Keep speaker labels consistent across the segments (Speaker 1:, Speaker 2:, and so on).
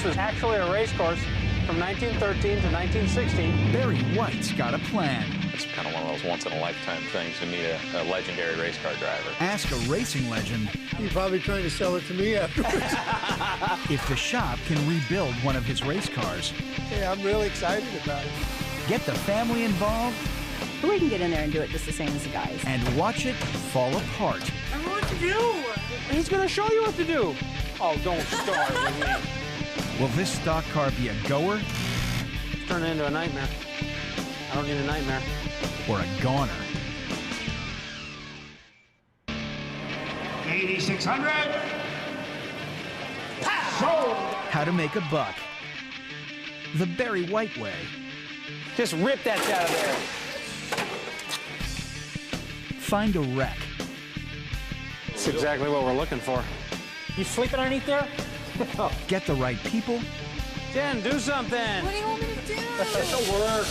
Speaker 1: is actually a race course from 1913 to 1916.
Speaker 2: Barry White's got a plan.
Speaker 3: It's kind of one of those once-in-a-lifetime things to meet a legendary race car driver.
Speaker 2: Ask a racing legend.
Speaker 4: You're probably trying to sell it to me afterwards.
Speaker 2: If the shop can rebuild one of his race cars.
Speaker 4: Hey, I'm really excited about it.
Speaker 2: Get the family involved.
Speaker 5: We can get in there and do it just the same as the guys.
Speaker 2: And watch it fall apart.
Speaker 4: I know what to do.
Speaker 1: He's going to show you what to do. Oh, don't start with me.
Speaker 2: Will this stock car be a goer?
Speaker 1: It's turning into a nightmare. I don't need a nightmare.
Speaker 2: Or a goner?
Speaker 6: 8,600. Sold.
Speaker 2: How to make a buck. The Barry White way.
Speaker 1: Just rip that shit out of there.
Speaker 2: Find a wreck.
Speaker 1: That's exactly what we're looking for. You sleeping underneath there?
Speaker 2: Get the right people.
Speaker 1: Jen, do something.
Speaker 5: What do you want me to do?
Speaker 1: It'll work.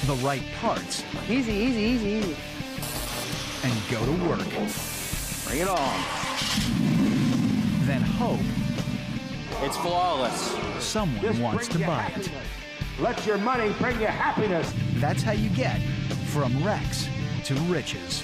Speaker 2: The right parts.
Speaker 5: Easy, easy, easy, easy.
Speaker 2: And go to work.
Speaker 1: Bring it on.
Speaker 2: Then hope
Speaker 1: It's flawless.
Speaker 2: someone wants to buy it.
Speaker 6: Let your money bring you happiness.
Speaker 2: That's how you get from wrecks to riches.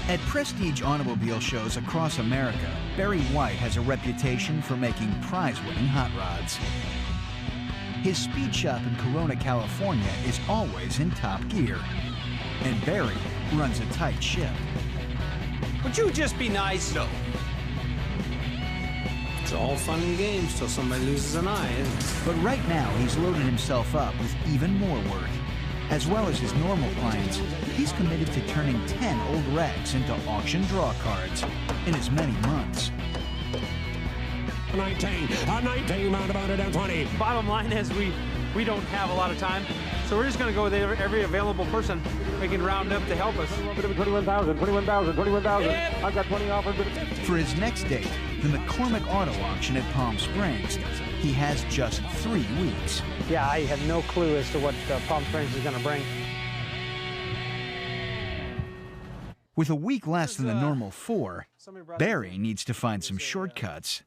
Speaker 2: At prestige automobile shows across America, Barry White has a reputation for making prize-winning hot rods. His speed shop in Corona, California is always in top gear. And Barry runs a tight ship.
Speaker 1: Would you just be nice?
Speaker 3: No.
Speaker 1: It's all fun and games till somebody loses an eye, isn't it?
Speaker 2: But right now, he's loaded himself up with even more work. As well as his normal clients, he's committed to turning 10 old wrecks into auction draw cards in as many months.
Speaker 6: 19, roundabout at 20.
Speaker 1: Bottom line is we don't have a lot of time, so we're just going to go with every available person we can round up to help us.
Speaker 6: 21,000, 21,000, 21,000. I've got 20 offers.
Speaker 2: For his next date, the McCormick Auto Auction at Palm Springs, he has just 3 weeks.
Speaker 1: Yeah, I have no clue as to what Palm Springs is going to bring.
Speaker 2: With a week less than the normal 4, Barry needs to find some shortcuts.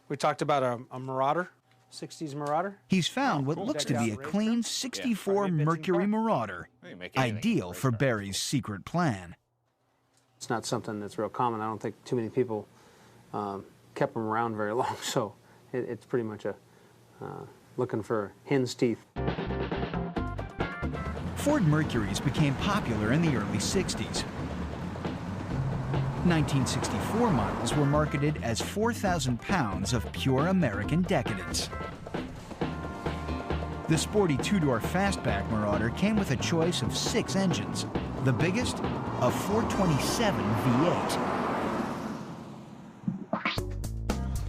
Speaker 1: We talked about a Marauder, 60s Marauder.
Speaker 2: He's found what looks to be a clean 64 Mercury Marauder, ideal for Barry's secret plan.
Speaker 1: It's not something that's real common. I don't think too many people kept them around very long, so it's pretty much a looking for hen's teeth.
Speaker 2: Ford Mercurys became popular in the early 60s. 1964 models were marketed as 4,000 pounds of pure American decadence. The sporty two-door fastback Marauder came with a choice of 6 engines. The biggest, a 427 V8.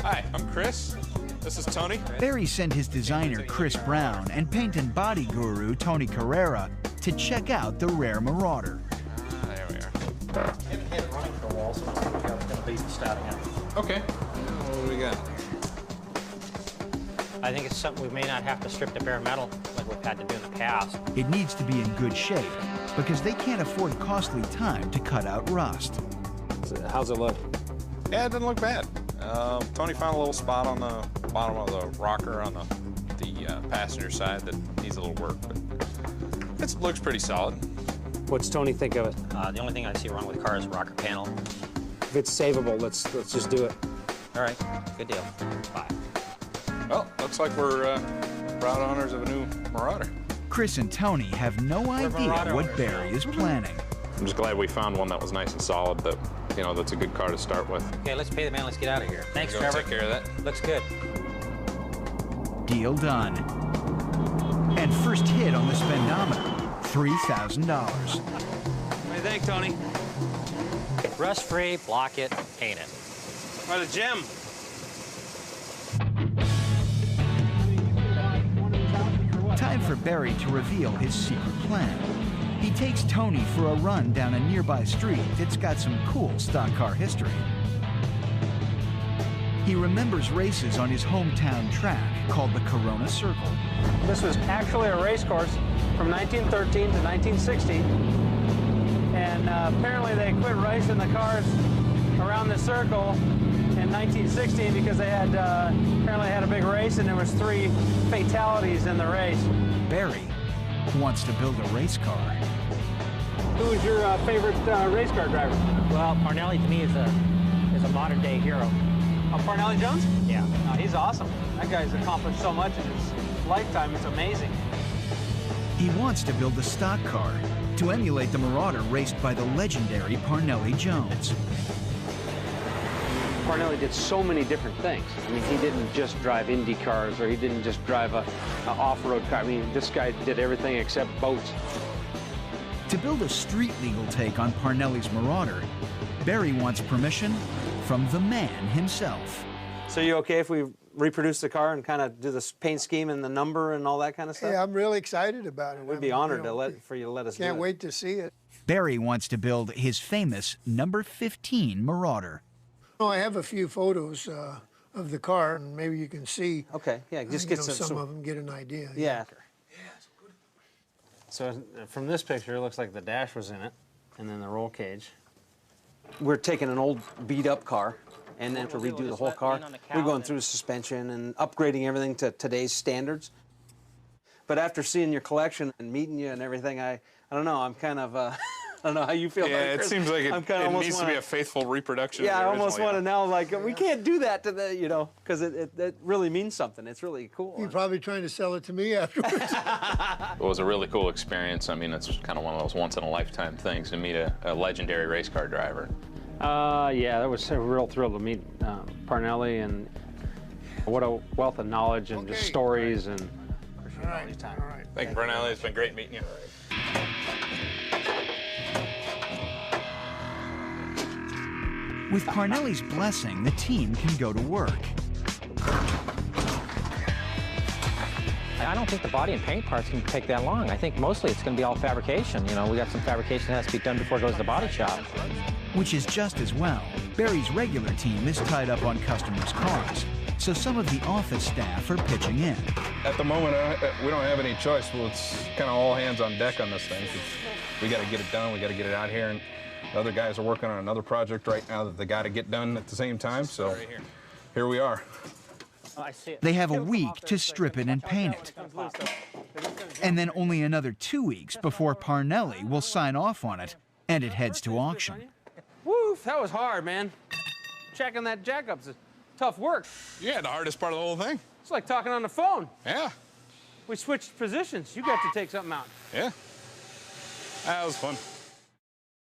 Speaker 3: Hi, I'm Chris. This is Tony.
Speaker 2: Barry sent his designer Chris Brown and paint and body guru Tony Carrera to check out the rare Marauder.
Speaker 3: There we are.
Speaker 7: Haven't had it running for a while, so it's going to be starting out.
Speaker 3: Okay. What do we got?
Speaker 7: I think it's something we may not have to strip to bare metal like we've had to do in the past.
Speaker 2: It needs to be in good shape because they can't afford costly time to cut out rust.
Speaker 1: How's it look?
Speaker 3: Yeah, it didn't look bad. Tony found a little spot on the bottom of the rocker on the passenger side that needs a little work, but it looks pretty solid.
Speaker 1: What's Tony think of it?
Speaker 7: The only thing I see wrong with the car is the rocker panel.
Speaker 1: If it's savable, let's just do it.
Speaker 7: All right, good deal. Bye.
Speaker 3: Well, looks like we're proud owners of a new Marauder.
Speaker 2: Chris and Tony have no idea what Barry is planning.
Speaker 3: I'm just glad we found one that was nice and solid, that, you know, that's a good car to start with.
Speaker 7: Okay, let's pay the man. Let's get out of here. Thanks,
Speaker 3: Go
Speaker 7: Trevor.
Speaker 3: take care of that.
Speaker 7: Looks good.
Speaker 2: Deal done. And first hit on the spendometer, $3,000.
Speaker 1: What do you think, Tony?
Speaker 7: Rust-free, block it, paint it.
Speaker 1: What a gem.
Speaker 2: Time for Barry to reveal his secret plan. He takes Tony for a run down a nearby street that's got some cool stock car history. He remembers races on his hometown track called the Corona Circle.
Speaker 1: This was actually a race course from 1913 to 1960, and apparently they quit racing the cars around the circle in 1916 because they had apparently had a big race and there was 3 fatalities in the race.
Speaker 2: Barry wants to build a race car.
Speaker 1: Who was your favorite race car driver?
Speaker 7: Well, Parnelli to me is a modern day hero.
Speaker 1: Oh, Parnelli Jones?
Speaker 7: Yeah.
Speaker 1: No, he's awesome. That guy's accomplished so much in his lifetime. It's amazing.
Speaker 2: He wants to build a stock car to emulate the Marauder raced by the legendary Parnelli Jones.
Speaker 1: Parnelli did so many different things. I mean, he didn't just drive Indy cars or he didn't just drive a off-road car. I mean, this guy did everything except boats.
Speaker 2: To build a street-legal take on Parnelli's Marauder, Barry wants permission from the man himself.
Speaker 1: So you okay if we reproduce the car and kind of do the paint scheme and the number and all that kind of stuff?
Speaker 4: Yeah, I'm really excited about it.
Speaker 1: We'd be honored for you to let us do it.
Speaker 4: Can't wait to see it.
Speaker 2: Barry wants to build his famous number 15 Marauder.
Speaker 4: Oh, I have a few photos of the car, and maybe you can see.
Speaker 1: Okay, yeah, just get
Speaker 4: some of them, get an idea.
Speaker 1: Yeah. So from this picture, it looks like the dash was in it, and then the roll cage. We're taking an old beat-up car, and then to redo the whole car, we're going through suspension and upgrading everything to today's standards. But after seeing your collection and meeting you and everything, I don't know, I'm kind of, I don't know how you feel.
Speaker 3: Yeah, it seems like it needs to be a faithful reproduction.
Speaker 1: Yeah,
Speaker 3: of
Speaker 1: I
Speaker 3: the
Speaker 1: almost
Speaker 3: original,
Speaker 1: want to now, like, we can't do that to the, you know, because it really means something. It's really cool.
Speaker 4: You're probably trying to sell it to me afterwards.
Speaker 3: It was a really cool experience. I mean, it's kind of one of those once-in-a-lifetime things to meet a legendary race car driver.
Speaker 1: Yeah, that was a real thrill to meet Parnelli, and what a wealth of knowledge and just stories. And appreciate all your time.
Speaker 4: All right.
Speaker 3: Thank you, Parnelli. It's been great meeting you.
Speaker 2: With Parnelli's blessing, the team can go to work.
Speaker 7: I don't think the body and paint parts can take that long. I think mostly it's going to be all fabrication. You know, we got some fabrication that has to be done before it goes to the body shop.
Speaker 2: Which is just as well. Barry's regular team is tied up on customers' cars, so some of the office staff are pitching in.
Speaker 8: At the moment, we don't have any choice. Well, it's kind of all hands on deck on this thing. We got to get it done. We got to get it out here. And the other guys are working on another project right now that they got to get done at the same time. So here we are.
Speaker 2: They have a week to strip it and paint it. And then only another 2 weeks before Parnelli will sign off on it and it heads to auction.
Speaker 1: Woof, that was hard, man. Checking that jackup's tough work.
Speaker 3: Yeah, the hardest part of the whole thing.
Speaker 1: It's like talking on the phone.
Speaker 3: Yeah.
Speaker 1: We switched positions. You got to take something out.
Speaker 3: Yeah. That was fun.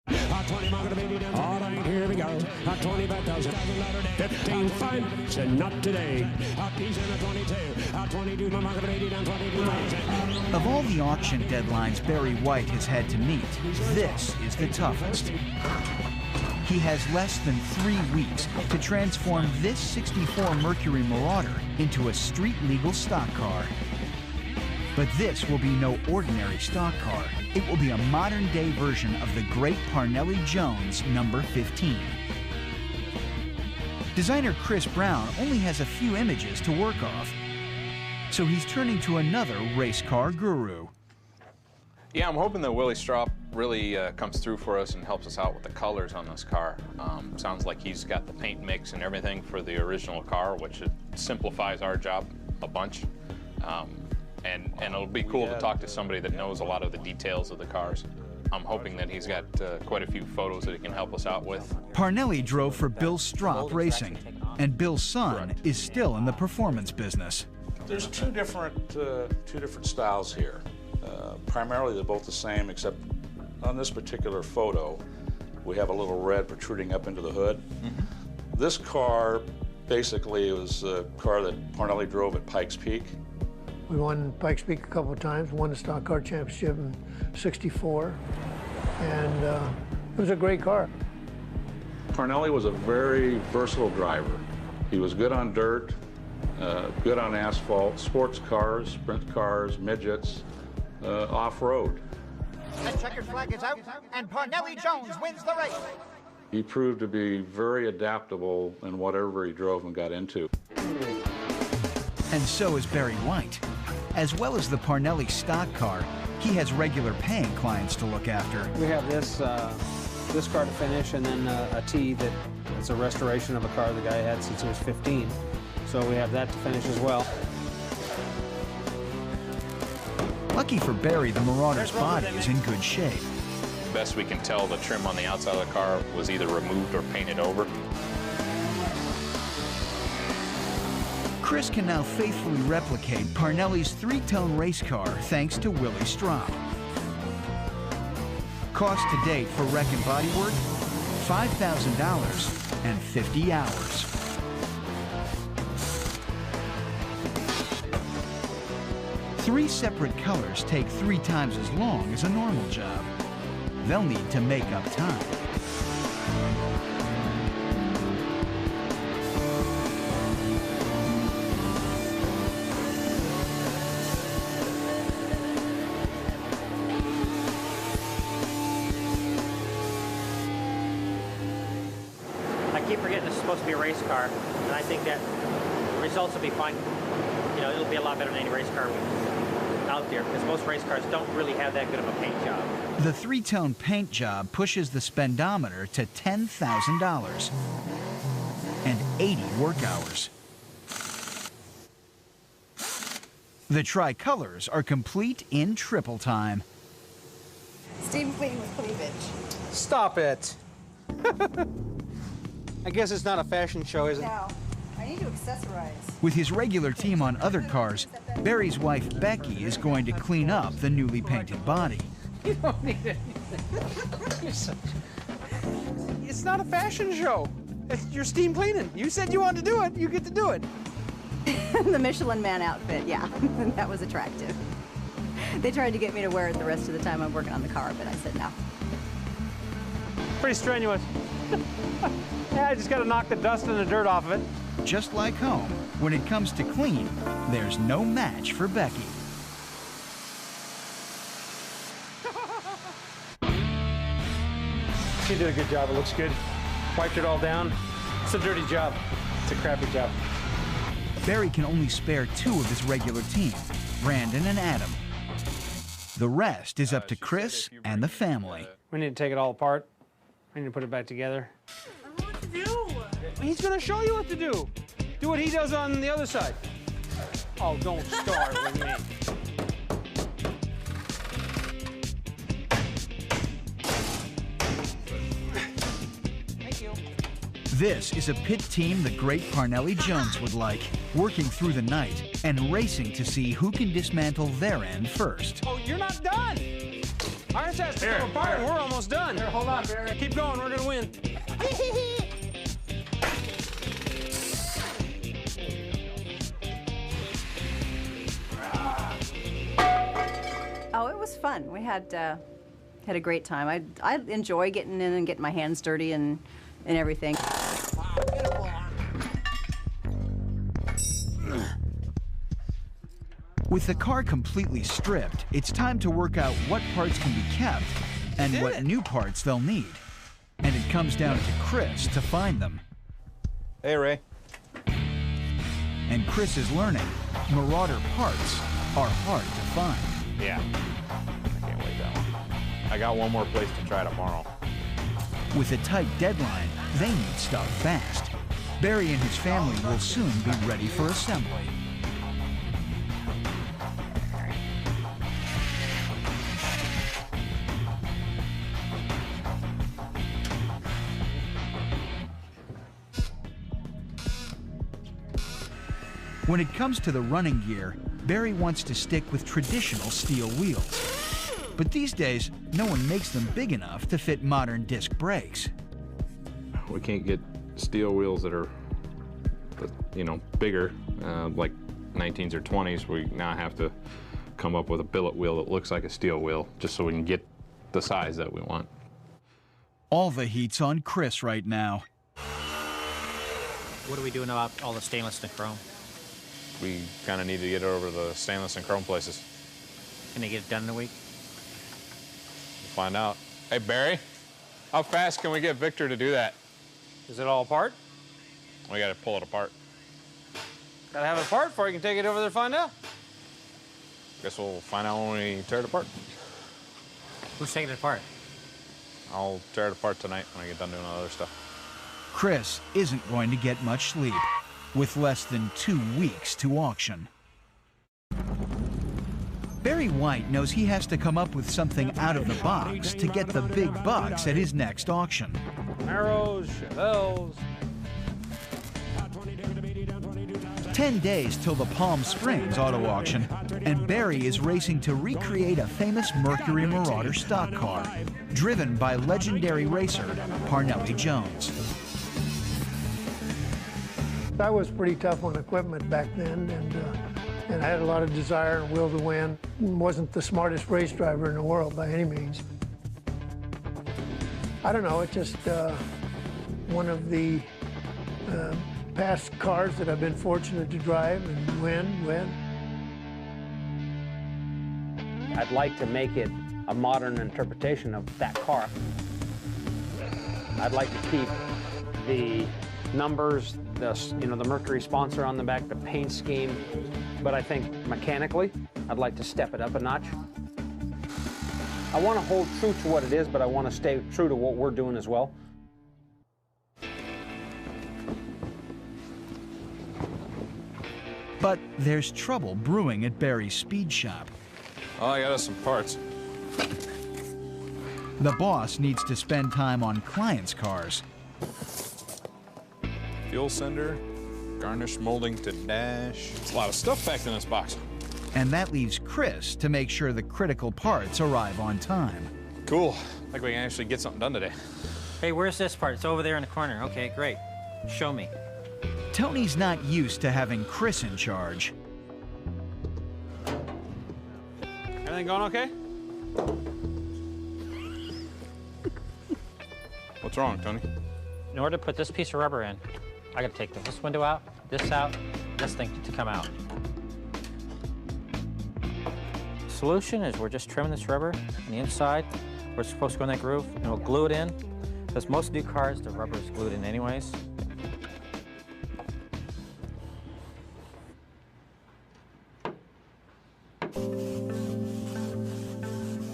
Speaker 9: Hot 20 market baby down. All right, here we go. Hot 20 by $1,000. 15 fine. Said not today. Hot piece and a 22. Hot 22 my market baby down 22.
Speaker 2: Of all the auction deadlines Barry White has had to meet, this is the toughest. He has less than 3 weeks to transform this 64 Mercury Marauder into a street-legal stock car. But this will be no ordinary stock car. It will be a modern-day version of the great Parnelli Jones number 15. Designer Chris Brown only has a few images to work off, so he's turning to another race car guru.
Speaker 3: Yeah, I'm hoping that Willie Straup really comes through for us and helps us out with the colors on this car. Sounds like he's got the paint mix and everything for the original car, which simplifies our job a bunch. And it'll be cool to talk to somebody that knows a lot of the details of the cars. I'm hoping that he's got quite a few photos that he can help us out with.
Speaker 2: Parnelli drove for Bill Straup Racing, and Bill's son is still in the performance business.
Speaker 10: There's two different styles here. Primarily, they're both the same, except on this particular photo, we have a little red protruding up into the hood. Mm-hmm. This car, basically, was a car that Parnelli drove at Pikes Peak.
Speaker 4: We won Pikes Peak a couple of times, won the stock car championship in '64, and it was a great car.
Speaker 10: Parnelli was a very versatile driver. He was good on dirt, good on asphalt, sports cars, sprint cars, midgets, off-road.
Speaker 11: The checkered flag is out, and Parnelli Jones wins the race.
Speaker 10: He proved to be very adaptable in whatever he drove and got into.
Speaker 2: And so is Barry White. As well as the Parnelli stock car, he has regular paying clients to look after.
Speaker 1: We have this car to finish, and then a T that's a restoration of a car the guy had since he was 15. So we have that to finish as well.
Speaker 2: Lucky for Barry, the Marauder's body is in good shape.
Speaker 3: Best we can tell, the trim on the outside of the car was either removed or painted over.
Speaker 2: Chris can now faithfully replicate Parnelli's 3-tone race car thanks to Willie Strop. Cost to date for wreck and body work, $5,000 and 50 hours. Three separate colors take 3 times as long as a normal job. They'll need to make up time.
Speaker 7: I keep forgetting this is supposed to be a race car, and I think that the results will be fine. You know, it'll be a lot better than any race car out there, because most race cars don't really have that good of a paint job.
Speaker 2: The 3-tone paint job pushes the spendometer to $10,000 and 80 work hours. The tricolors are complete in triple time.
Speaker 5: Steam clean with cleavage.
Speaker 1: Stop it. I guess it's not a fashion show, is it?
Speaker 5: No, I need to accessorize.
Speaker 2: With his regular team on other cars, Barry's wife, Becky, is going to clean up the newly painted body.
Speaker 1: You don't need it. It's not a fashion show. You're steam cleaning. You said you wanted to do it. You get to do it.
Speaker 5: The Michelin Man outfit, yeah, that was attractive. They tried to get me to wear it the rest of the time I'm working on the car, but I said no.
Speaker 1: Pretty strenuous. Yeah, I just got to knock the dust and the dirt off of it.
Speaker 2: Just like home, when it comes to clean, there's no match for Becky.
Speaker 1: She did a good job. It looks good. Wiped it all down. It's a dirty job. It's a crappy job.
Speaker 2: Barry can only spare 2 of his regular team, Brandon and Adam. The rest is up to Chris and the family.
Speaker 1: We need to take it all apart. We need to put it back together.
Speaker 12: I don't know what to do.
Speaker 1: He's going to show you what to do. Do what he does on the other side. Oh, don't start with me. Thank you.
Speaker 2: This is a pit team the great Parnelli Jones would like, working through the night and racing to see who can dismantle their end first.
Speaker 1: Oh, you're not done. Ours has to come apart, and we're almost done.
Speaker 6: Here, hold on, Barry.
Speaker 1: Keep going, we're gonna win.
Speaker 5: Oh, it was fun. We had a great time. I enjoy getting in and getting my hands dirty and everything.
Speaker 2: With the car completely stripped, it's time to work out what parts can be kept and what new parts they'll need. And it comes down to Chris to find them.
Speaker 8: Hey, Ray.
Speaker 2: And Chris is learning Marauder parts are hard to find.
Speaker 3: Yeah, I can't wait that one. I got one more place to try tomorrow.
Speaker 2: With a tight deadline, they need stuff fast. Barry and his family will soon be ready for assembly. When it comes to the running gear, Barry wants to stick with traditional steel wheels. But these days, no one makes them big enough to fit modern disc brakes.
Speaker 3: We can't get steel wheels that are, you know, bigger, like 19s or 20s. We now have to come up with a billet wheel that looks like a steel wheel, just so we can get the size that we want.
Speaker 2: All the heat's on Chris right now.
Speaker 7: What are we doing about all the stainless and chrome?
Speaker 3: We kind of need to get over the stainless and chrome places.
Speaker 7: Can they get it done in a week?
Speaker 3: We'll find out. Hey, Barry, how fast can we get Victor to do that?
Speaker 1: Is it all apart?
Speaker 3: We got to pull it apart.
Speaker 1: Gotta have a part before you can take it over there and find out.
Speaker 3: Guess we'll find out when we tear it apart.
Speaker 7: Who's taking it apart?
Speaker 3: I'll tear it apart tonight when I get done doing other stuff.
Speaker 2: Chris isn't going to get much sleep, with less than 2 weeks to auction. Barry White knows he has to come up with something out of the box to get the big bucks at his next auction.
Speaker 1: Camaros, Chevelles.
Speaker 2: 10 days till the Palm Springs auto auction, and Barry is racing to recreate a famous Mercury Marauder stock car, driven by legendary racer Parnelli Jones.
Speaker 4: I was pretty tough on equipment back then, and I had a lot of desire and will to win. Wasn't the smartest race driver in the world by any means. I don't know, it's just one of the past cars that I've been fortunate to drive and win.
Speaker 1: I'd like to make it a modern interpretation of that car. I'd like to keep the numbers, the Mercury sponsor on the back, the paint scheme, but I think mechanically, I'd like to step it up a notch. I want to hold true to what it is, but I want to stay true to what we're doing as well.
Speaker 2: But there's trouble brewing at Barry's speed shop.
Speaker 3: Oh, I got us some parts.
Speaker 2: The boss needs to spend time on clients' cars.
Speaker 3: Fuel sender, garnish molding to dash. It's a lot of stuff packed in this box.
Speaker 2: And that leaves Chris to make sure the critical parts arrive on time.
Speaker 3: Cool. Like we can actually get something done today.
Speaker 7: Hey, where's this part? It's over there in the corner. Okay, great. Show me.
Speaker 2: Tony's not used to having Chris in charge.
Speaker 1: Everything going okay?
Speaker 3: What's wrong, Tony?
Speaker 7: In order to put this piece of rubber in, I gotta take this window out, this thing to come out. Solution is we're just trimming this rubber on the inside where it's supposed to go in that groove, and we'll glue it in. Because most new cars, the rubber is glued in anyways.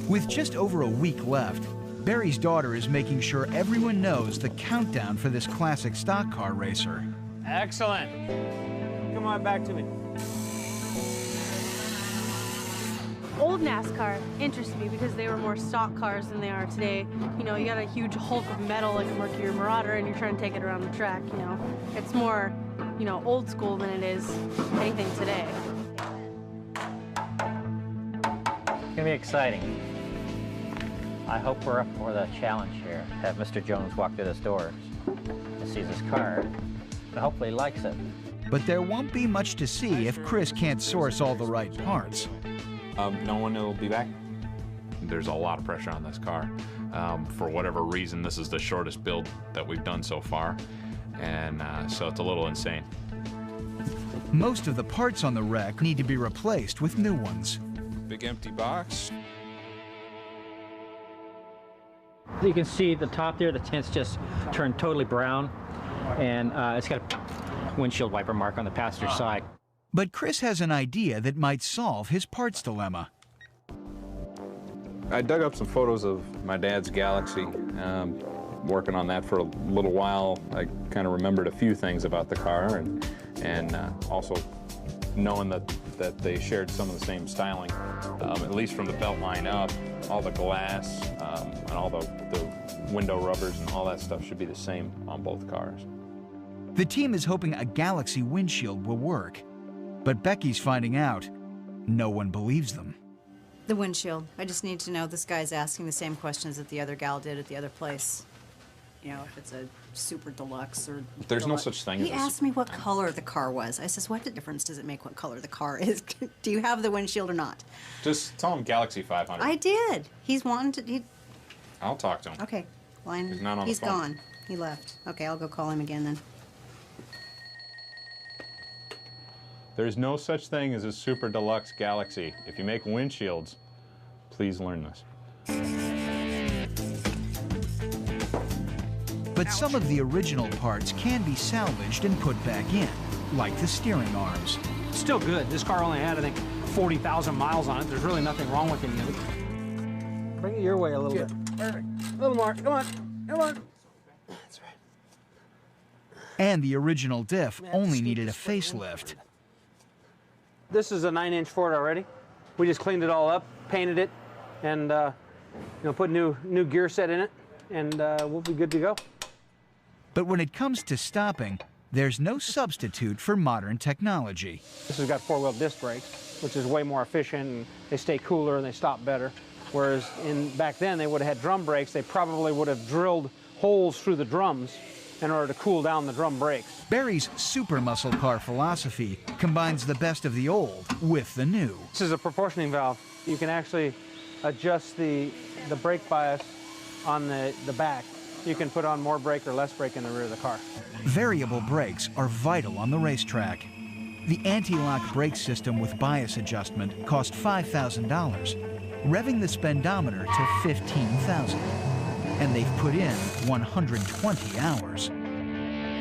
Speaker 2: With just over a week left, Barry's daughter is making sure everyone knows the countdown for this classic stock car racer.
Speaker 1: Excellent. Come on back to me.
Speaker 12: Old NASCAR interested me because they were more stock cars than they are today. You know, you got a huge hulk of metal like a Mercury Marauder and you're trying to take it around the track, you know. It's more, you know, old school than it is anything today.
Speaker 7: It's gonna be exciting. I hope we're up for the challenge here. Have Mr. Jones walk through this door and sees this car, and hopefully he likes it.
Speaker 2: But there won't be much to see if Chris can't source all the right parts.
Speaker 3: No one will be back. There's a lot of pressure on this car. For whatever reason, this is the shortest build that we've done so far, and so it's a little insane.
Speaker 2: Most of the parts on the wreck need to be replaced with new ones.
Speaker 3: Big empty box.
Speaker 7: You can see the top there, the tint's just turned totally brown, and it's got a windshield wiper mark on the passenger side.
Speaker 2: But Chris has an idea that might solve his parts dilemma.
Speaker 3: I dug up some photos of my dad's Galaxy. Working on that for a little while, I kind of remembered a few things about the car, and also knowing that they shared some of the same styling, at least from the belt line up. All the glass and all the window rubbers and all that stuff should be the same on both cars.
Speaker 2: The team is hoping a Galaxy windshield will work, but Becky's finding out no one believes them.
Speaker 5: The windshield. I just need to know this guy's asking the same questions that the other gal did at the other place. You know, if it's a super deluxe or...
Speaker 3: There's no such thing as...
Speaker 5: He asked me what color the car was. I says, what difference does it make what color the car is? Do you have the windshield or not?
Speaker 3: Just tell him Galaxy 500.
Speaker 5: I did. He's wanting to...
Speaker 3: I'll talk to him.
Speaker 5: Okay. Line.
Speaker 3: He's not on
Speaker 5: He's
Speaker 3: the phone.
Speaker 5: gone. He left. Okay, I'll go call him again then.
Speaker 3: There's no such thing as a super deluxe Galaxy. If you make windshields, please learn this.
Speaker 2: But some of the original parts can be salvaged and put back in, like the steering arms.
Speaker 1: Still good. This car only had, I think, 40,000 miles on it. There's really nothing wrong with any of it. Bring it your way a little bit. Perfect. A little more. Come on. Come on. That's right.
Speaker 2: And the original diff only needed a facelift.
Speaker 1: This is a 9-inch Ford already. We just cleaned it all up, painted it, and put new gear set in it, and we'll be good to go.
Speaker 2: But when it comes to stopping, there's no substitute for modern technology.
Speaker 1: This has got 4-wheel disc brakes, which is way more efficient, and they stay cooler and they stop better. Whereas back then they would have had drum brakes. They probably would have drilled holes through the drums in order to cool down the drum brakes.
Speaker 2: Barry's super muscle car philosophy combines the best of the old with the new.
Speaker 1: This is a proportioning valve. You can actually adjust the brake bias on the back. You can put on more brake or less brake in the rear of the car.
Speaker 2: Variable brakes are vital on the racetrack. The anti-lock brake system with bias adjustment cost $5,000, revving the spendometer to 15,000. And they've put in 120 hours.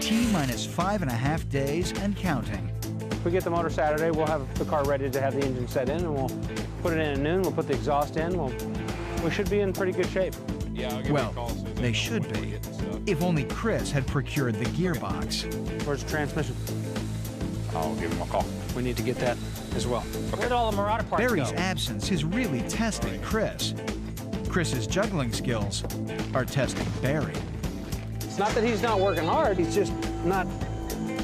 Speaker 2: T-minus 5.5 days and counting.
Speaker 1: If we get the motor Saturday, we'll have the car ready to have the engine set in, and we'll put it in at noon. We'll put the exhaust in. We should be in pretty good shape.
Speaker 3: Yeah,
Speaker 2: well, they should be, if only Chris had procured the gearbox.
Speaker 1: Where's the transmission?
Speaker 3: I'll give him a call.
Speaker 1: We need to get that as well.
Speaker 7: Where'd all the Marauder parts
Speaker 2: Barry's
Speaker 7: go?
Speaker 2: absence is really testing Chris. Chris's juggling skills are testing Barry.
Speaker 1: It's not that he's not working hard, he's just not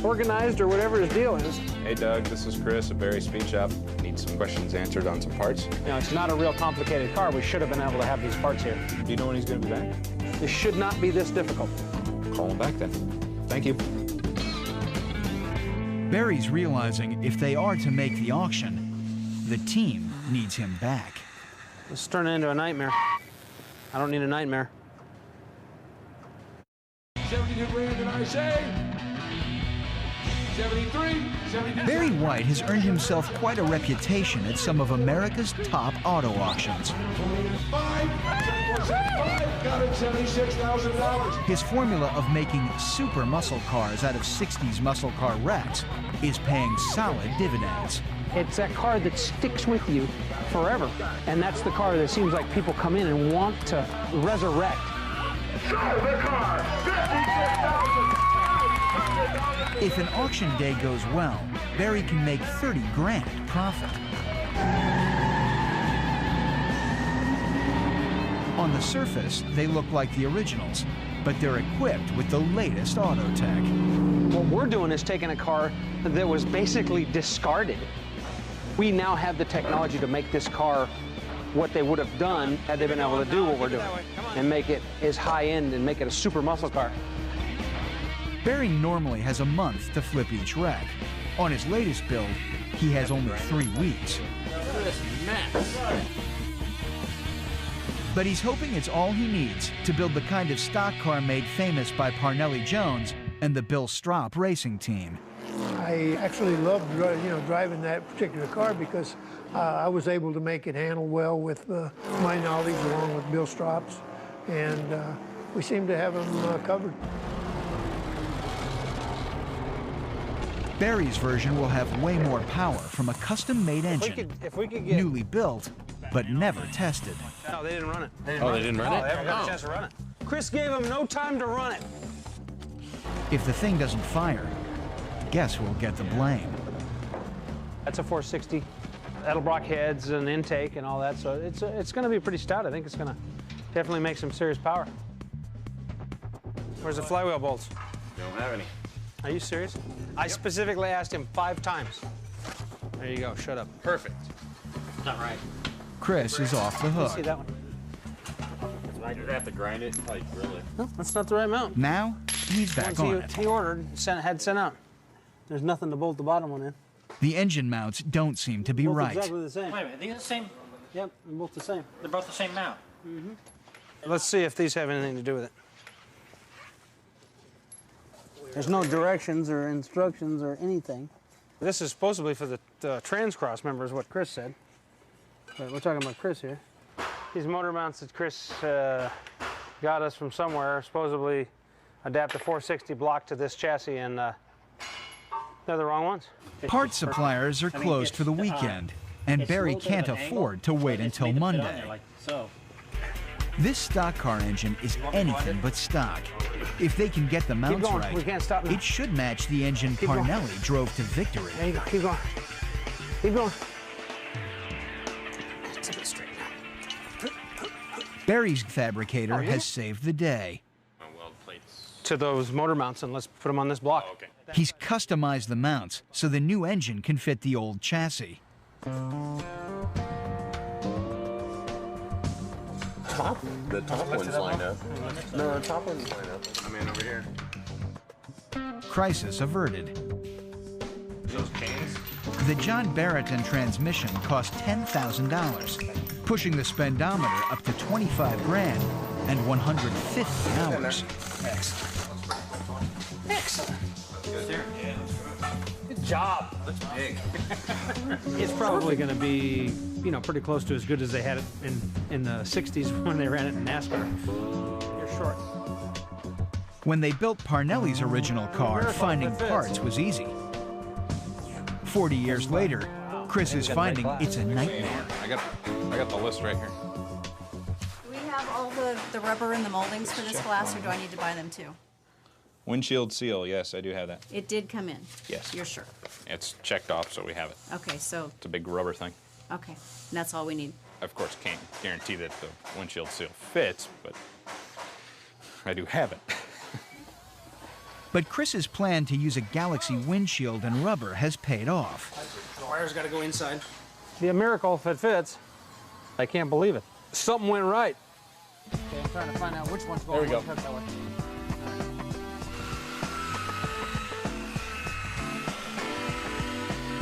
Speaker 1: organized or whatever his deal is.
Speaker 8: Hey, Doug, this is Chris at Barry Speed Shop. Need some questions answered on some parts.
Speaker 1: It's not a real complicated car. We should have been able to have these parts here.
Speaker 8: Do you know when he's going to be back?
Speaker 1: This should not be this difficult.
Speaker 8: Call him back then. Thank you.
Speaker 2: Barry's realizing if they are to make the auction, the team needs him back.
Speaker 1: This is turning into a nightmare. I don't need a nightmare.
Speaker 9: 72 grand, did I say? 73, 72.
Speaker 2: Barry White has earned himself quite a reputation at some of America's top auto auctions.
Speaker 9: 75, got it, $76,000.
Speaker 2: His formula of making super muscle cars out of 60s muscle car wrecks is paying solid dividends.
Speaker 1: It's that car that sticks with you forever. And that's the car that seems like people come in and want to resurrect.
Speaker 9: Show the car, $56,000.
Speaker 2: If an auction day goes well, Barry can make 30 grand profit. On the surface, they look like the originals, but they're equipped with the latest auto tech.
Speaker 1: What we're doing is taking a car that was basically discarded. We now have the technology to make this car what they would have done had they been able to do what we're doing and make it as high-end and make it a super muscle car.
Speaker 2: Barry normally has a month to flip each wreck. On his latest build, he has only 3 weeks. But he's hoping it's all he needs to build the kind of stock car made famous by Parnelli Jones and the Bill Strop racing team.
Speaker 4: I actually loved driving that particular car because I was able to make it handle well with my knowledge along with Bill Strop's, and we seem to have them covered.
Speaker 2: Barry's version will have way more power from a custom-made engine,
Speaker 1: If we could get...
Speaker 2: newly built, but never tested.
Speaker 1: No, they didn't run it.
Speaker 3: They didn't run it?
Speaker 1: They haven't got a chance to run it. Chris gave them no time to run it.
Speaker 2: If the thing doesn't fire, guess who'll get the blame?
Speaker 1: That's a 460. Edelbrock heads and intake and all that, so it's going to be pretty stout. I think it's going to definitely make some serious power. Where's the flywheel bolts?
Speaker 3: Don't have any.
Speaker 1: Are you serious? I specifically asked him 5 times. There you go, shut up.
Speaker 3: Perfect.
Speaker 7: Not right.
Speaker 2: Chris is off the
Speaker 1: You
Speaker 2: hook.
Speaker 1: see that one?
Speaker 3: I just have to grind it, like, really.
Speaker 1: No, that's not the right mount.
Speaker 2: Now, he's back on it.
Speaker 1: He ordered, had sent out. There's nothing to bolt the bottom one in.
Speaker 2: The engine mounts don't seem to be
Speaker 1: Both
Speaker 2: right.
Speaker 1: exactly the same.
Speaker 7: Wait a minute, these are the same?
Speaker 1: Yep, they're both the same.
Speaker 7: They're both the same mount?
Speaker 1: Mm-hmm. Let's see if these have anything to do with it. There's no directions or instructions or anything. This is supposedly for the Transcross, remember, is what Chris said. But we're talking about Chris here. These motor mounts that Chris got us from somewhere supposedly adapt the 460 block to this chassis, and They're the wrong ones.
Speaker 2: Part suppliers are closed for the weekend, and Barry can't afford to wait until Monday. This stock car engine is anything but stock. If they can get the mounts right,
Speaker 1: we can't stop now.
Speaker 2: it should match the engine Parnelli drove to victory.
Speaker 1: There you go, keep going. Keep going.
Speaker 2: Barry's fabricator has saved the day.
Speaker 1: To those motor mounts, and let's put them on this block.
Speaker 3: Oh, okay.
Speaker 2: He's customized the mounts so the new engine can fit the old chassis.
Speaker 3: The top ones line up. No, the top ones line up. I mean, over here.
Speaker 2: Crisis averted.
Speaker 3: Those chains?
Speaker 2: The John Barretton transmission cost $10,000, pushing the spendometer up to 25 grand and 150 hours.
Speaker 1: Excellent. Good job.
Speaker 3: That's big.
Speaker 1: It's probably going to be, you know, pretty close to as good as they had it in the 60s when they ran it in NASCAR. You're short.
Speaker 2: When they built Parnelli's original car, finding parts was easy. 40 years later, Chris is finding it's a nightmare.
Speaker 3: I got the list right here.
Speaker 5: Do we have all the rubber and the moldings for this glass, or do I need to buy them too?
Speaker 3: Windshield seal, yes, I do have that.
Speaker 5: It did come in?
Speaker 3: Yes.
Speaker 5: You're sure?
Speaker 3: It's checked off, so we have it.
Speaker 5: Okay, so,
Speaker 3: It's a big rubber thing.
Speaker 5: okay, and that's all we need.
Speaker 3: Of course, can't guarantee that the windshield seal fits, but I do have it.
Speaker 2: But Chris's plan to use a Galaxy windshield and rubber has paid off.
Speaker 1: The wire's got to go inside. Be a miracle if it fits. I can't believe it. Something went right. Okay, I'm trying to find out which one's going.
Speaker 3: There we go.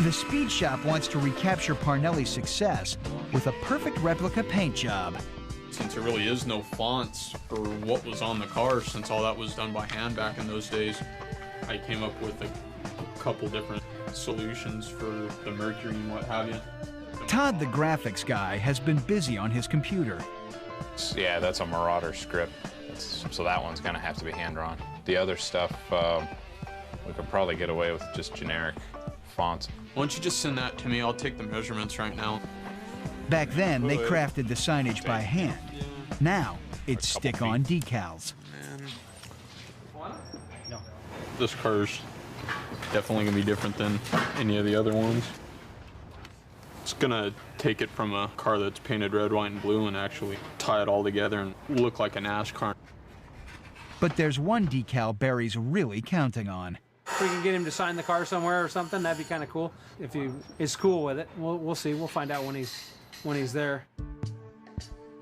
Speaker 2: The Speed Shop wants to recapture Parnelli's success with a perfect replica paint job.
Speaker 13: Since there really is no fonts for what was on the car, since all that was done by hand back in those days, I came up with a couple different solutions for the Mercury and what have you.
Speaker 2: Todd, the graphics guy, has been busy on his computer.
Speaker 3: Yeah, that's a Marauder script, so that one's gonna have to be hand-drawn. The other stuff, we could probably get away with just generic fonts.
Speaker 13: Why don't you just send that to me? I'll take the measurements right now.
Speaker 2: Back then, they crafted the signage by hand. Now, it's stick-on decals.
Speaker 13: This car's definitely gonna be different than any of the other ones. It's gonna take it from a car that's painted red, white, and blue and actually tie it all together and look like a NASCAR.
Speaker 2: But there's one decal Barry's really counting on.
Speaker 1: If we can get him to sign the car somewhere or something, that'd be kind of cool. If he is cool with it, we'll see. We'll find out when he's there.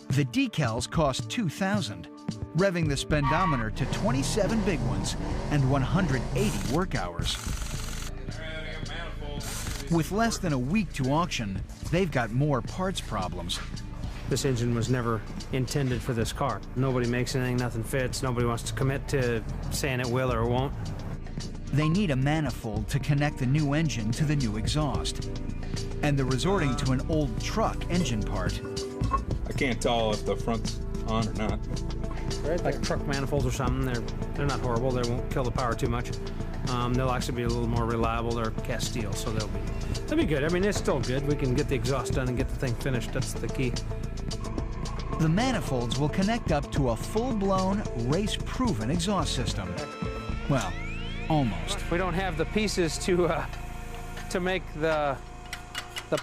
Speaker 2: The decals cost $2,000, revving the spendometer to 27 big ones and 180 work hours. With less than a week to auction, they've got more parts problems.
Speaker 1: This engine was never intended for this car. Nobody makes anything, nothing fits. Nobody wants to commit to saying it will or won't.
Speaker 2: They need a manifold to connect the new engine to the new exhaust. And they're resorting to an old truck engine part.
Speaker 8: I can't tell if the front's on or not.
Speaker 1: Like truck manifolds or something. They're not horrible. They won't kill the power too much. They'll actually be a little more reliable. They're cast steel, so they'll be good. I mean, it's still good. We can get the exhaust done and get the thing finished. That's the key.
Speaker 2: The manifolds will connect up to a full-blown, race-proven exhaust system. Well, almost.
Speaker 1: We don't have the pieces to make the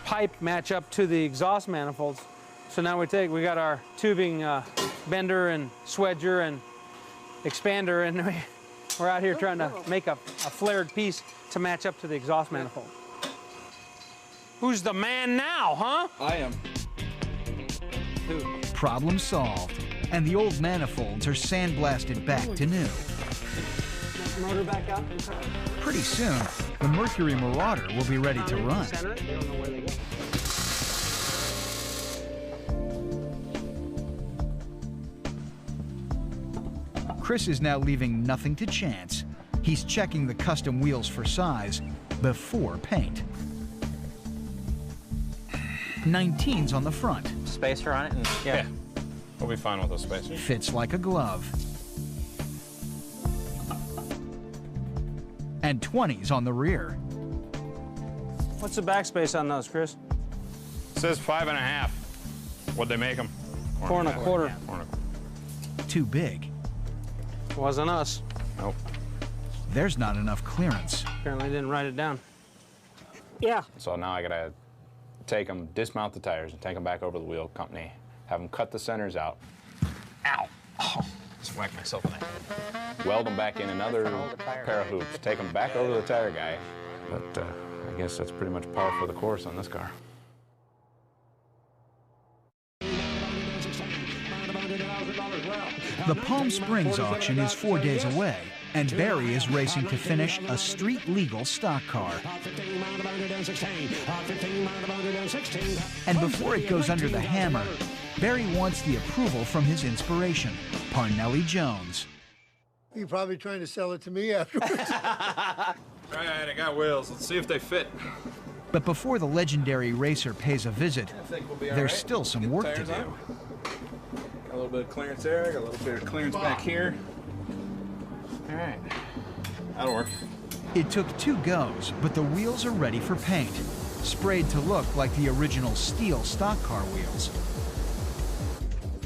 Speaker 1: pipe match up to the exhaust manifolds. So now we got our tubing bender and swedger and expander, and we're out here trying to make a flared piece to match up to the exhaust manifold. Who's the man now, huh?
Speaker 8: I am.
Speaker 2: Problem solved, and the old manifolds are sandblasted back to new.
Speaker 1: Motor back out.
Speaker 2: Pretty soon, the Mercury Marauder will be ready to run. Chris is now leaving nothing to chance. He's checking the custom wheels for size before paint. 19's on the front.
Speaker 7: Spacer on it, and yeah.
Speaker 3: We'll be fine with those spacers.
Speaker 2: Fits like a glove. And 20's on the rear.
Speaker 1: What's the backspace on those, Chris?
Speaker 3: It says 5.5. What'd they make them?
Speaker 1: 4 1/4.
Speaker 3: 4 1/4.
Speaker 2: Too big.
Speaker 1: Wasn't us.
Speaker 3: Nope.
Speaker 2: There's not enough clearance.
Speaker 1: Apparently didn't write it down.
Speaker 7: Yeah.
Speaker 3: So now I gotta take them, dismount the tires, and take them back over to the wheel company, have them cut the centers out. Ow! Oh, just whacked myself in the head. Weld them back in another pair of hoops, take them back over to the tire guy. But I guess that's pretty much par for the course on this car.
Speaker 2: The Palm Springs auction is 4 days away, and Barry is racing to finish a street-legal stock car. And before it goes under the hammer, Barry wants the approval from his inspiration, Parnelli Jones.
Speaker 4: You're probably trying to sell it to me afterwards.
Speaker 8: Right, I got wheels. Let's see if they fit.
Speaker 2: But before the legendary racer pays a visit,
Speaker 8: I think we'll be all
Speaker 2: there's
Speaker 8: right.
Speaker 2: still some
Speaker 8: Get the
Speaker 2: work to
Speaker 8: tires
Speaker 2: do.
Speaker 8: on. Got a little bit of clearance there, got a little bit of clearance back here. All right, that'll work.
Speaker 2: It took 2 goes, but the wheels are ready for paint, sprayed to look like the original steel stock car wheels.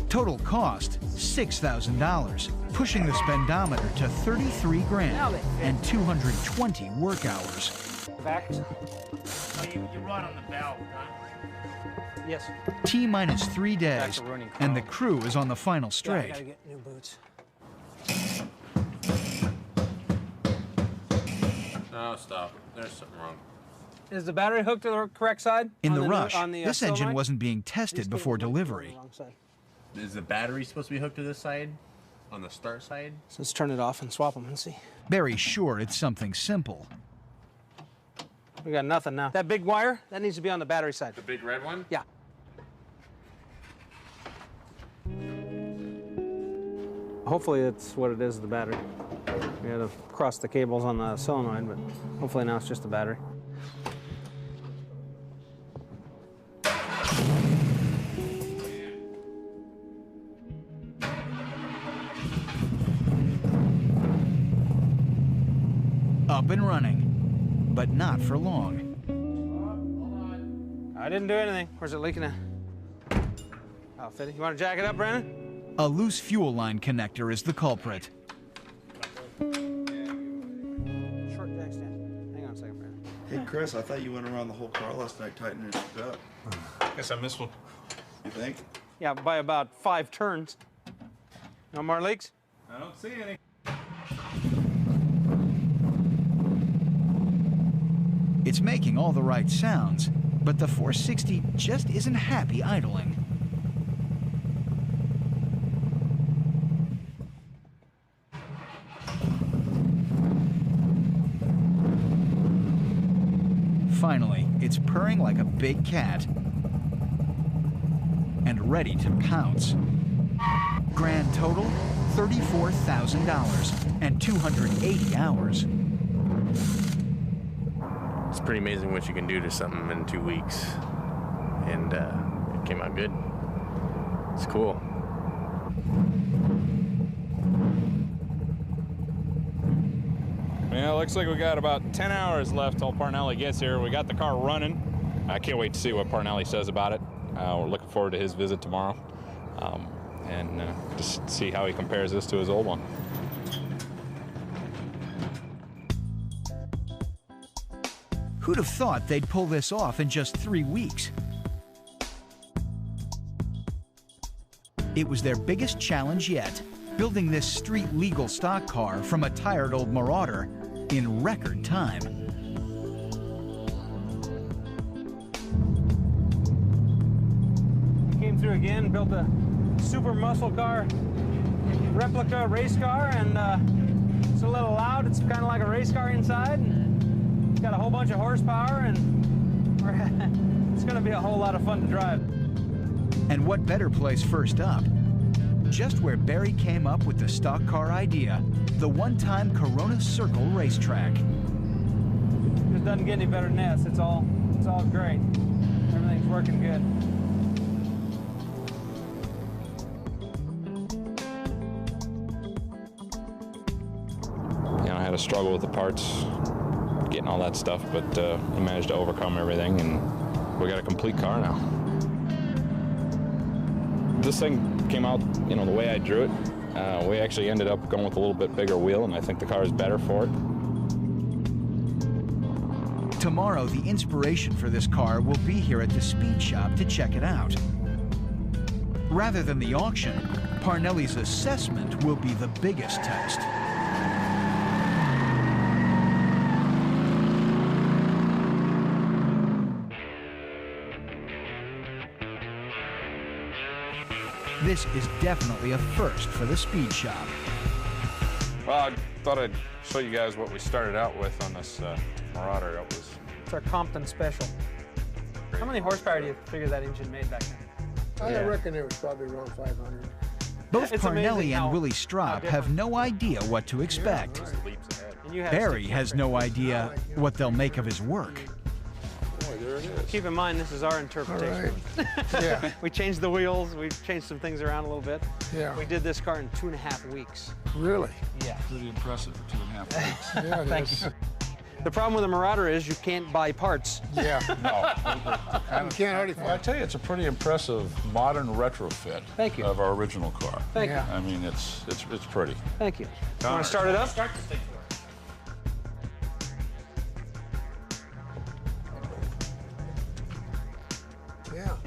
Speaker 2: Total cost, $6,000, pushing the spendometer to 33 grand and 220 work hours.
Speaker 7: Back. Oh, you run on the valve, huh?
Speaker 1: Yes.
Speaker 2: T-minus 3 days,
Speaker 1: to running
Speaker 2: and the crew is on the final
Speaker 1: Yeah, I
Speaker 2: straight.
Speaker 1: gotta get new boots.
Speaker 13: Oh, stop. There's something wrong.
Speaker 1: Is the battery hooked to the correct side?
Speaker 2: In
Speaker 1: On
Speaker 2: the
Speaker 1: new-
Speaker 2: rush,
Speaker 1: on the,
Speaker 2: this engine
Speaker 1: solenoid?
Speaker 2: wasn't being tested before delivery.
Speaker 1: Wrong side.
Speaker 14: Is the battery supposed to be hooked to this side? On the start side?
Speaker 1: So let's turn it off and swap them and see.
Speaker 2: Barry's sure it's something simple.
Speaker 1: We got nothing now. That big wire, that needs to be on the battery side.
Speaker 13: The big red one?
Speaker 1: Yeah. Hopefully it's what it is, the battery. We had to cross the cables on the solenoid, but hopefully now it's just the battery.
Speaker 2: Up and running, but not for long.
Speaker 1: I didn't do anything. Where's it leaking at? Oh, Fitty. You want to jack it up, Brandon?
Speaker 2: A loose fuel line connector is the culprit.
Speaker 1: Short jack stand. Hang on a second, Brandon.
Speaker 15: Hey, Chris, I thought you went around the whole car last night tightening it up.
Speaker 8: Guess I missed one.
Speaker 15: You think?
Speaker 1: Yeah, by about 5 turns. No more leaks?
Speaker 8: I don't see any.
Speaker 2: It's making all the right sounds, but the 460 just isn't happy idling. Finally, it's purring like a big cat and ready to pounce. Grand total, $34,000 and 280 hours.
Speaker 14: It's pretty amazing what you can do to something in 2 weeks. And it came out good. It's cool.
Speaker 3: Yeah, looks like we got about 10 hours left till Parnelli gets here. We got the car running. I can't wait to see what Parnelli says about it. We're looking forward to his visit tomorrow and just see how he compares this to his old one.
Speaker 2: Who'd have thought they'd pull this off in just 3 weeks? It was their biggest challenge yet, building this street-legal stock car from a tired old Marauder in record time.
Speaker 1: Came through again, built a super muscle car, replica race car, and it's a little loud. It's kind of like a race car inside. And it's got a whole bunch of horsepower, and it's going to be a whole lot of fun to drive.
Speaker 2: And what better place first up? Just where Barry came up with the stock car idea, the one-time Corona Circle racetrack.
Speaker 1: It doesn't get any better than this. It's all great. Everything's working good.
Speaker 3: You know, I had a struggle with the parts, getting all that stuff, but we managed to overcome everything, and we got a complete car now. This thing came out, you know, the way I drew it. We actually ended up going with a little bit bigger wheel, and I think the car is better for it.
Speaker 2: Tomorrow, the inspiration for this car will be here at the speed shop to check it out. Rather than the auction, Parnelli's assessment will be the biggest test. This is definitely a first for the speed shop.
Speaker 3: Well, I thought I'd show you guys what we started out with on this Marauder.
Speaker 1: It's our Compton Special. How many horsepower do you figure that engine made back then?
Speaker 4: I reckon it was probably around 500.
Speaker 2: Both
Speaker 1: It's
Speaker 2: Parnelli
Speaker 1: amazing
Speaker 2: and
Speaker 1: how-
Speaker 2: Willie Straub have no idea what to expect.
Speaker 1: And you have
Speaker 2: Barry has no idea what they'll make of his work.
Speaker 3: Boy, there it is.
Speaker 1: Keep in mind, this is our interpretation.
Speaker 4: Yeah.
Speaker 1: We changed the wheels. We changed some things around a little bit.
Speaker 4: Yeah.
Speaker 1: We did this car in 2.5 weeks.
Speaker 4: Really?
Speaker 1: Yeah.
Speaker 15: Pretty impressive, 2.5 weeks.
Speaker 4: Yeah, it
Speaker 1: Thank
Speaker 4: is.
Speaker 1: you. The problem with the Marauder is you can't buy parts.
Speaker 4: Yeah.
Speaker 10: No.
Speaker 4: You can't hardly
Speaker 10: Well, I tell you, it's a pretty impressive modern retrofit
Speaker 1: Thank you.
Speaker 10: of our original car.
Speaker 1: Thank you.
Speaker 10: I mean, it's pretty.
Speaker 1: Thank you. You want to start it up?
Speaker 7: Start this thing for us.
Speaker 4: Yeah.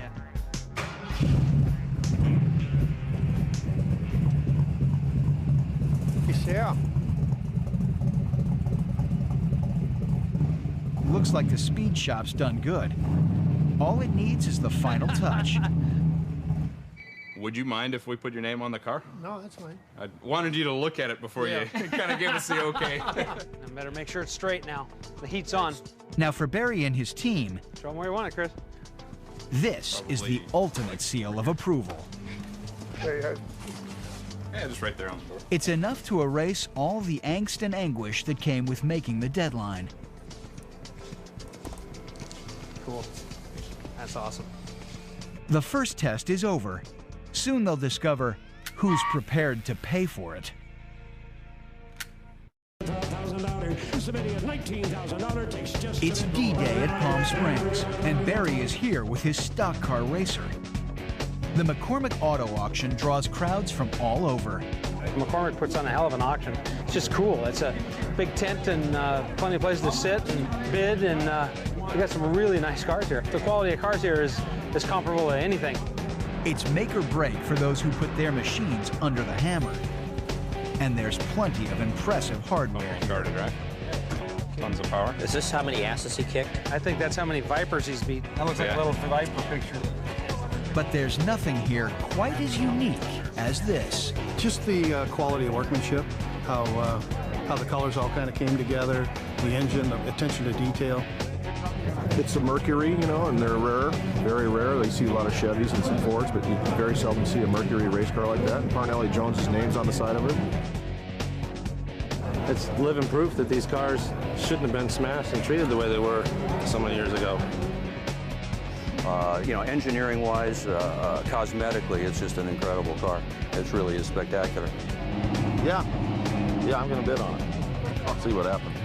Speaker 4: Yeah.
Speaker 2: Looks like the speed shop's done good. All it needs is the final touch.
Speaker 3: Would you mind if we put your name on the car?
Speaker 4: No, that's fine.
Speaker 3: I wanted you to look at it before you kind of gave us the okay.
Speaker 1: I better make sure it's straight now. The heat's on.
Speaker 2: Now for Barry and his team,
Speaker 1: Show them where you want it, Chris.
Speaker 2: this is the ultimate seal of approval.
Speaker 3: Yeah, just right there on the door.
Speaker 2: It's enough to erase all the angst and anguish that came with making the deadline.
Speaker 1: Cool. That's awesome.
Speaker 2: The first test is over. Soon they'll discover who's prepared to pay for it. It's D-Day at Palm Springs, and Barry is here with his stock car racer. The McCormick Auto Auction draws crowds from all over.
Speaker 1: McCormick puts on a hell of an auction. It's just cool. It's a big tent and plenty of places to sit and bid, and we got some really nice cars here. The quality of cars here is comparable to anything.
Speaker 2: It's make or break for those who put their machines under the hammer. And there's plenty of impressive hardware.
Speaker 3: Guarded, right? Tons of power.
Speaker 7: Is this how many asses he kicked?
Speaker 1: I think that's how many Vipers he's beat. That looks like a little Viper picture.
Speaker 2: But there's nothing here quite as unique as this.
Speaker 16: Just the quality of workmanship, how the colors all kind of came together, the engine, the attention to detail.
Speaker 6: It's a Mercury, you know, and they're rare, very rare. They see a lot of Chevys and some Fords, but you very seldom see a Mercury race car like that. And Parnelli Jones's name's on the side of it.
Speaker 17: It's living proof that these cars shouldn't have been smashed and treated the way they were so many years ago.
Speaker 18: You know, engineering-wise, cosmetically, it's just an incredible car. It really is spectacular.
Speaker 6: Yeah, I'm going to bid on it. I'll see what happens.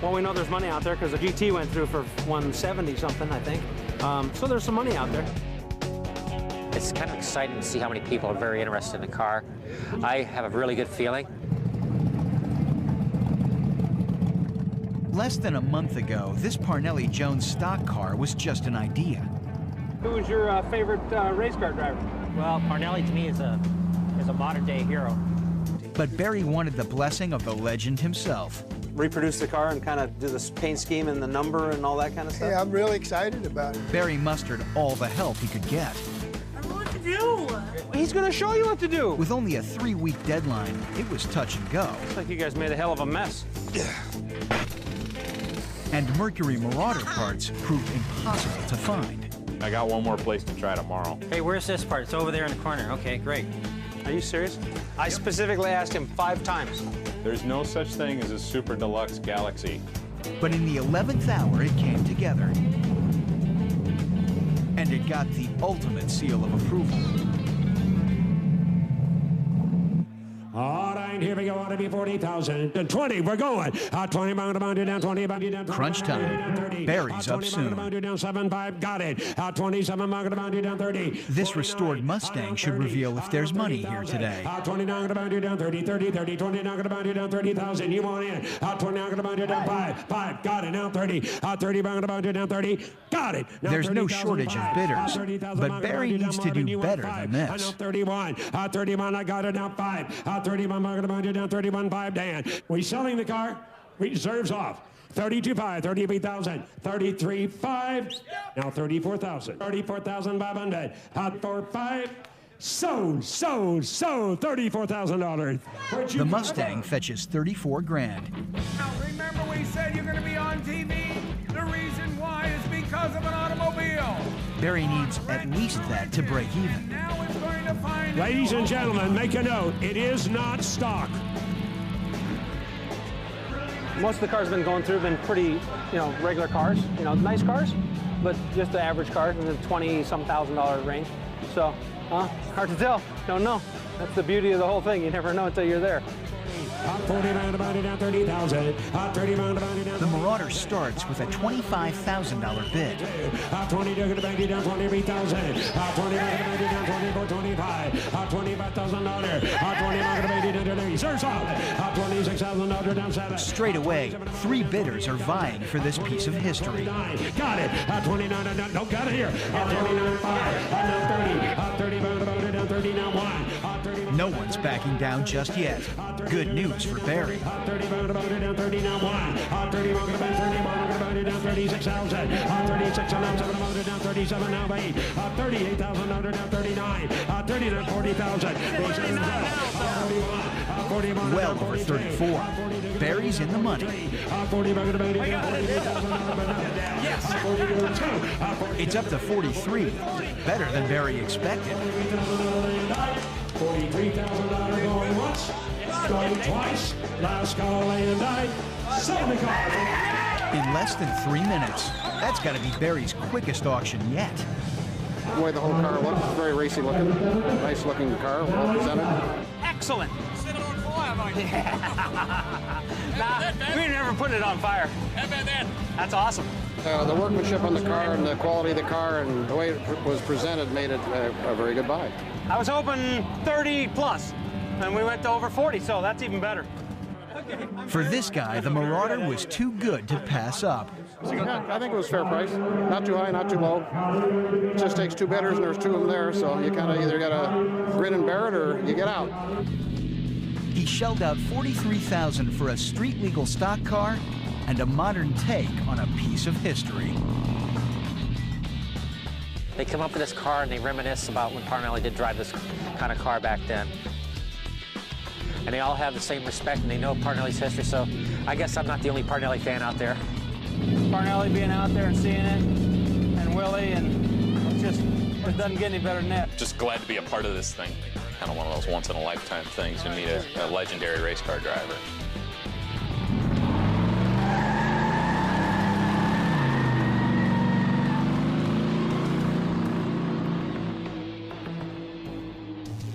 Speaker 1: Well, we know there's money out there because the GT went through for 170 something, I think. So there's some money out there.
Speaker 7: It's kind of exciting to see how many people are very interested in the car. I have a really good feeling.
Speaker 2: Less than a month ago, this Parnelli Jones stock car was just an idea.
Speaker 1: Who was your favorite race car driver?
Speaker 7: Well, Parnelli to me is a modern-day hero.
Speaker 2: But Barry wanted the blessing of the legend himself.
Speaker 1: Reproduce the car and kind of do this paint scheme and the number and all that kind of stuff?
Speaker 4: Yeah, I'm really excited about it.
Speaker 2: Barry mustered all the help he could get.
Speaker 1: I don't know what to do. He's going to show you what to do.
Speaker 2: With only a 3-week deadline, it was touch and go.
Speaker 1: Looks like you guys made a hell of a mess.
Speaker 2: And Mercury Marauder parts proved impossible to find.
Speaker 3: I got one more place to try tomorrow.
Speaker 7: Hey, where's this part? It's over there in the corner. Okay, great.
Speaker 1: Are you serious? I specifically asked him 5 times.
Speaker 3: There's no such thing as a Super Deluxe Galaxy.
Speaker 2: But in the 11th hour, it came together. And it got the ultimate seal of approval.
Speaker 9: All right, right, here we go. Ought to be 40,000. And 20, we're going. 20, bound down 20, bound down 20.
Speaker 2: Crunch time. Barry's up soon.
Speaker 9: Down 75, got it. 27, bound down 30.
Speaker 2: This restored Mustang should reveal if there's money here today.
Speaker 9: 20, now bound down 30, 30, 30, 20, now bound down 30,000. You want in. 20, now bound down 5, got it. Now 30, 30, bound down 30, got it. Now
Speaker 2: there's no shortage of bidders, but Barry needs to do better than this.
Speaker 9: 31, 31, I got it. Now 5, 31, bound down 31, 5, Dan. We selling the car? Reserves off. 32.5, 38,000, 33.5, now 34,000, 34,500, hot for 5, sold, $34,000.
Speaker 2: The Mustang fetches 34 grand.
Speaker 19: Now remember we said you're going to be on TV? The reason why is because of an automobile.
Speaker 2: Barry needs at least that to break even.
Speaker 19: Now it's going to find.
Speaker 9: Ladies and gentlemen, make a note, it is not stock.
Speaker 1: Most of the cars have been going through have been pretty, regular cars, nice cars, but just the average car in the $20-some thousand range. So, hard to tell. Don't know. That's the beauty of the whole thing. You never know until you're there.
Speaker 2: The Marauder starts with a $25,000 bid.
Speaker 9: 20 down 23,000. 25,000. 20 reserves off. $26,000 down 7.
Speaker 2: Straight away, 3 bidders are vying for this piece of history.
Speaker 9: Got it. 29. No, got it here. 29.5. 30. 30 down 30 now 1.
Speaker 2: No one's backing down just yet. Good news for Barry.
Speaker 9: 30 down 30 now 1. 30 down 36,000. 36 down 7 down 37 now 8. 38,000 down 39. 30 down 40,000.
Speaker 2: Well over 34. Barry's in the money. It's up to 43. Better than Barry expected.
Speaker 9: $43,000 going once, going twice. Last call and I sell the car.
Speaker 2: In less than 3 minutes. That's got to be Barry's quickest auction yet.
Speaker 6: The way the whole car looks, very racy looking. Nice looking car, well presented.
Speaker 1: Excellent. Nah, we never put it on fire.
Speaker 19: How about that?
Speaker 1: That's awesome.
Speaker 6: The workmanship on the car and the quality of the car and the way it was presented made it a very good buy.
Speaker 1: I was hoping 30 plus, and we went to over 40, so that's even better.
Speaker 2: For this guy, the Marauder was too good to pass up.
Speaker 6: Yeah, I think it was fair price. Not too high, not too low. It just takes 2 bidders, and there's 2 of them there, so you kind of either got to grin and bear it or you get out.
Speaker 2: He shelled out $43,000 for a street-legal stock car and a modern take on a piece of history.
Speaker 7: They come up with this car and they reminisce about when Parnelli did drive this kind of car back then. And they all have the same respect and they know Parnelli's history, so I guess I'm not the only Parnelli fan out there.
Speaker 1: Parnelli being out there and seeing it, and Willie, and it doesn't get any better than that.
Speaker 3: Just glad to be a part of this thing. Kind of one of those once-in-a-lifetime things. You meet a legendary race car driver.